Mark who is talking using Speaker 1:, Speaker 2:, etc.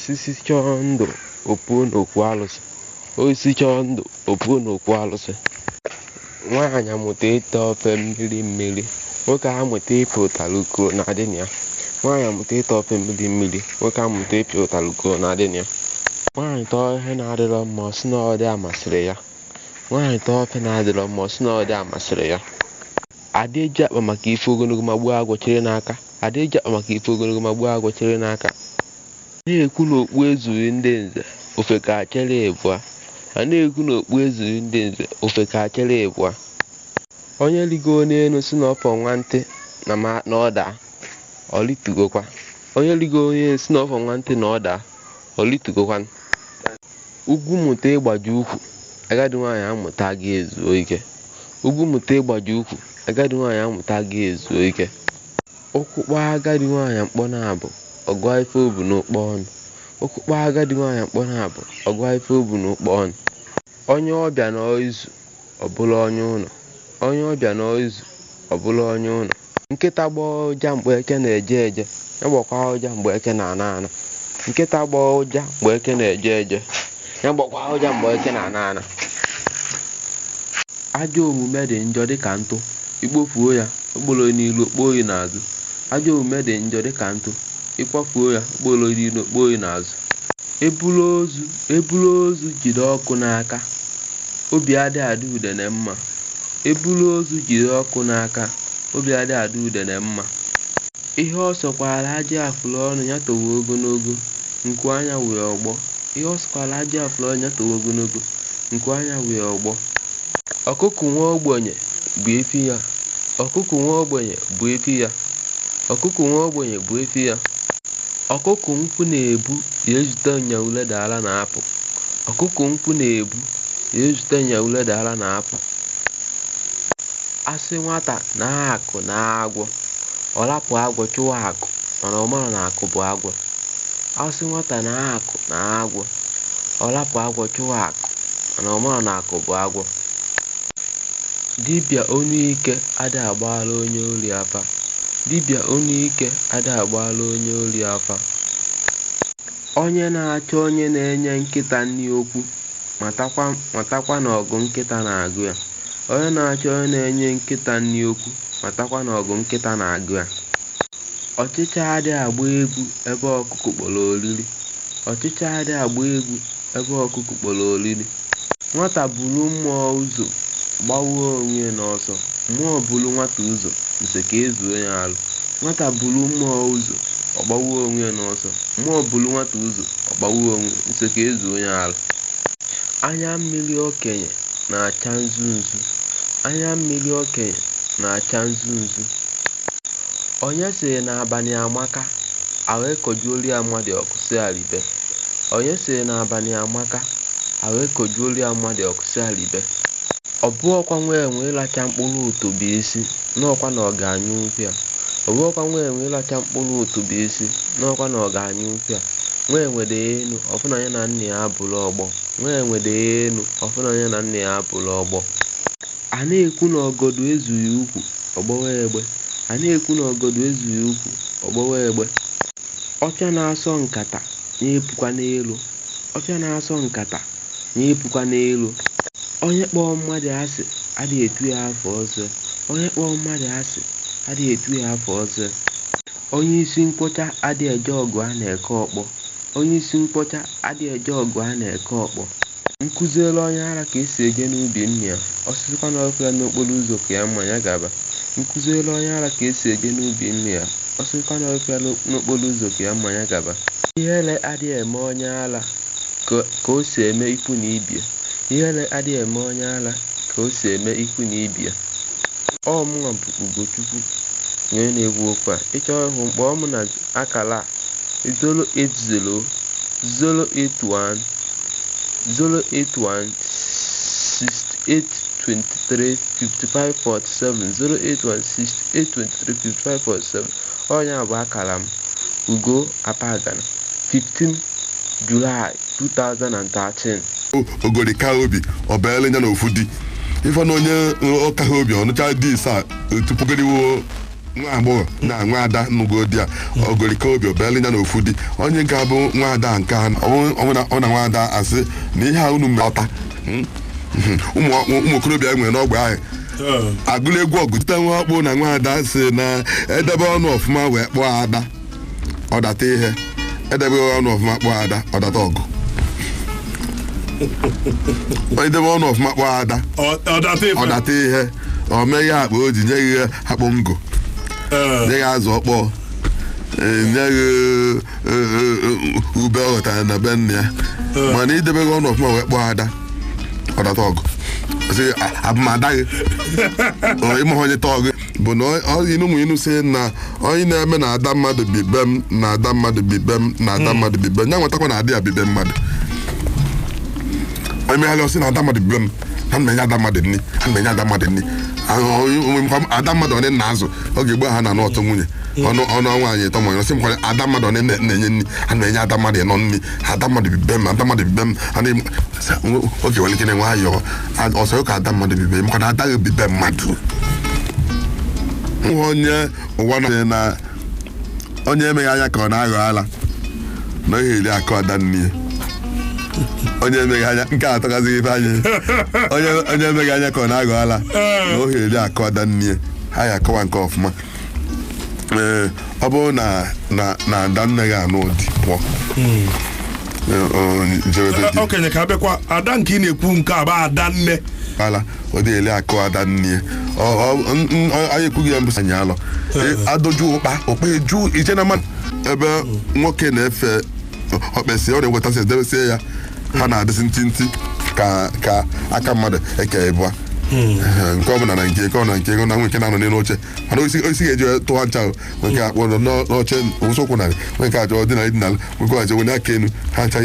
Speaker 1: Osisi chọọ ndụ opuo n'okwu alụsị. Osisi chọọ ndụ opuo n'okwu alụsị. Nwaanyị amụta ịta ofe mmiri mmiri, nwoke amụta ịpị ụtalị ukoro na adị na ya. Nwaanyị amụta ịta ofe mmiri mmiri, nwoke amụta ịpị ụtalị ukoro na adị na ya. Nwaanyị tọọ ihe na-adịrọ mma ọ sị na ọ dị amasịrị ya. Nwaanyị tọọ ofe na-adịrọ mma ọ sị na ọ dị amasịrị ya. Ada eji akpa maka ife ogologo ma gbuo agwọ chere n'aka. Ada eji akpa maka ife ogologo ma gbuo agwọ chere n'aka. Na-ekwu na okpu ezughị ndị nze, ofe ka chere ịbụa. A na-ekwu na okpu ezughị ndị nze, ofe ka chere ịbụa. Onye rigo n'elu si na ọfọ nwantị na ọ daa, ọ litugokwa. Onye rigo n'elu si na ọfọ nwantị na ọ daa, ọ litugokwa. Ugwu mụta ịgbaji ukwu, agadi nwaanyị amụta gị ezuo ike. Ugwu mụta ịgbaji ukwu, agadi nwaanyị amụta gị ezuo ike. Ụkwụkpa agadi nwaanyị mkpọ na-abụ, ọgụa ife obu n'ụkpọ ọnụ. Ụkwụkpa agadi nwaanyị mkpọ na-abụ, ọgụa ife obu n'ụkpọ ọnụ. Onye ọbịa n'izu, ọ bụla onye ụlọ. Onye ọbịa n'izu, ọ bụla onye ụlọ. Nkịta gbaa ụja mgbe eke na-eje eje, ya gbakwa ụja mgbe eke na-ana ana. Nkịta gbaa ụja mgbe eke na-eje eje, ya gbakwa ụja mgbe eke na-ana ana. Ajọ omume dị njọ dịka ntụ, ikpofuo ya, okpolo n'ilu okpoo oyi n'azụ. Ajọ omume dị njọ dịka ntụ, ịkwafuo ya, okpolo n'ilu okpoo oyi n'azụ. Ebulu ozu jide ọkụ n'aka, obi adị adị udene mma. Ebulu ozu jide ọkụ n'aka, obi adị adị udene mma. Ihe ọ sọkwara ajị afụlụ ọnụ ya towe ogologo, nku anya wee ọgbọ. Ihe ọ sọkwara ajị afụlụ ọnụ ya towe ogologo, nku anya wee ọgbọ. Ọkụkụ nwa ogbenye bụ efi ya. Ọkụkụ nwa ogbenye bụ efi ya. Ọkụkụ nwa ogbenye bụ efi ya. Ọkụkụ nkwụ na-ebu ya ezute nya ule dara na apụ. Ọkụkụ nkwụ na-ebu ya ezute nya ule dara na apụ. Asị nwata na akụ na agwọ, ọ lapụ agwọ chụwa akụ, mana ọ mara na akụ bụ agwọ. Asị nwata na akụ na agwọ, ọ lapụ agwọ chụwa akụ, mana ọ mara na akụ bụ agwọ. Dibịa onye ike ada agbaala onye ori afa. Dibịa onye ike ada agbaala onye ori afa. Onye na-achọ onye na-enye nkịta nri okwu, matakwa na ọgụ nkịta na-agụ ya. Onye na-achọ onye na-enye nkịta nri okwu, matakwa na ọgụ nkịta na-agụ ya. Ọchịcha adịghị agba egwu ebe ọkụkụ kpọrọ oriri. Ọchịcha adịghị agba egwu ebe ọkụkụ kpọrọ oriri. Nwata buru mmụọ ụzọ, gbawuo onwe n'ọsọ. Mmụọ buru nwata ụzọ, nse ka ezuo ya alụ. Nwata buru mmụọ ụzọ, ọ gbawuo onwe n'ọsọ. Mmụọ buru nwata ụzọ, ọ gbawuo onwe, nse ka ezuo ya alụ. Anya mmiri okenye na-acha nzu nzu. Anya mmiri okenye na-acha nzu nzu. Onye sịrị na abalị amaka, ahụ ekojuolu ya mmadụ ọkụsị alibe. Onye sịrị na abalị amaka, ahụ ekojuolu ya mmadụ ọkụsị alibe. Ọ bụọkwa nwa enwe ịlacha mkpụrụ otobo isi n'ọkwa na ọ ga-anyụ ukwu ya. Ọ bụọkwa nwa enwe ịlacha mkpụrụ otobo isi n'ọkwa na ọ ga-anyụ ukwu ya. Nwa enwe dị enu ọfụna ya na nna ya abụrụ ọgbọ. Nwa enwe dị enu ọfụna ya na nna ya abụrụ ọgbọ. A na-ekwu na ọgọdọ ezughị ukwu, ọgbọwa egbe. A na-ekwu na ọgọdọ ezughị ukwu, ọgbọwa egbe. Ọcha na-asọ nkata na-epukwa n'elu. Ọcha na-asọ nkata na-epukwa n'elu. Onye kpọọ mmadụ asị adịghị etu ya afọ ọzọ. Onye kpọọ mmadụ asị adịghị etu ya afọ ọzọ. Onye isi mkpọcha adịghị eje ọgụ a na-eke ọkpọ. Onye isi mkpọcha adịghị eje ọgụ a na-eke ọkpọ. Nkụziere onye ara ka esi eje n'ubi nna ya, ọsịsịkwa na ọkụ ya n'okporo ụzọ ka ya mma ya gaba. Nkụziere onye ara ka esi eje n'ubi nna ya, ọsịsịkwa na ọkụ ya n'okporo ụzọ ka ya mma ya gaba. Ihere adịghị eme onye ara ka o si eme ikwu na ibie. Ihere adịghị eme onye ara ka o si eme ikwu na ibie. Ọ mụnwa bụ Ugochukwu onye na-ekwu okwu a. Ị chọọ ịhụ mkpọọ mụ na akara 080 081 081 6823 5547 081 6823 5547. Onye a bụ akara m, Ugo Apagana, 15 July 2013.
Speaker 2: Ogori ka obi ọ bịara nya na ofu di ife na onye ọka ha obi ọnụcha dị isaa tupugariwo nwa agbọghọ na nwa ada nnụgo di a ogolike obi obele ya na ofu di onye ga-abụ nwa ada nke a ọ na nwa ada asị na ihe a unu mmeọta ụmụ okorobịa nwere n'ọgbe ahụ agụla egwu ọgụ tite nwa ọkpụ na nwa ada si na edebe ọnụ ọfụma wee kpọọ ada ọdata ihe edebe ọnụ ọfụma kpọọ ada ọdata ọgụ edebe ọnụ ọfụma kpọọ ada ọdata ihe o mee ya akpa o ji nye gị akpụ ngụ nye gị azụ ọkpọọ nye gị ube ọ ghọtara na be nna ya mana idebe gị ọnụ ọfụma wee kpọọ ada ọdata ọgụ abụmada gị ịmụha onye tọọ gị bụ na ụmụ inu si na onye na-eme na ada mmadụ bibe m na ada mmadụ bibe m na ada mmadụ bibe m ya nwetakwa na adị ya bibe mmadụ onye megharị ọsị na ada mmadụ bibe m ha na-enye ada mmadụ nri ha na-enye ada mmadụ nri ada mmadụ onye na-azụ oge gbe ha na n'ọtụ nwunye ọnụ nwaanyị ịtọ manyere sị m kwere ada mmadụ onye na-enye nri ha na-enye ada mmadụ ịnọ nri ada mmadụ bibe m ada mmadụ bibe m oge nwere ike na-enwe ayọ ọsọ ka ada mmadụ bibe m makana adaghị bibe mmadụ nwa onye ụwa na onye emeghị anya ka ọ na-aghọ ala na ihe eri akụ ada nne onye emeghị anya nke atọgazighị ife anyị onye emeghị anya ka ọ na-aghọ ala na ohe eri akụ ada nne ha ya akọwa nke ọfụma ọ bụrụ na ada nne gị anụ ụdị pụọ
Speaker 3: okenye ka abịakwa ada nke ị na-ekwu nke a bụ ada nne
Speaker 2: ala ọ dị ele akụ ada nne anyị ekwughị ya mbụ anyị alọ adọju ụkpa eju ije na mmadụ ebe nwoke na-efe okpesi ọ na-enwetasị edebesie ya ha na-adịsị ntị ka aka mmadụ eke ebua nke ọ bụla na nke ọ na nwe nke na-anọ n'elu oche mana osi ga-eji tụwa ncha nke akpọ n'oche ụsokwu narị nwe nke ajọ ọdịnala nwekọ aje wenye aka enu ha ncha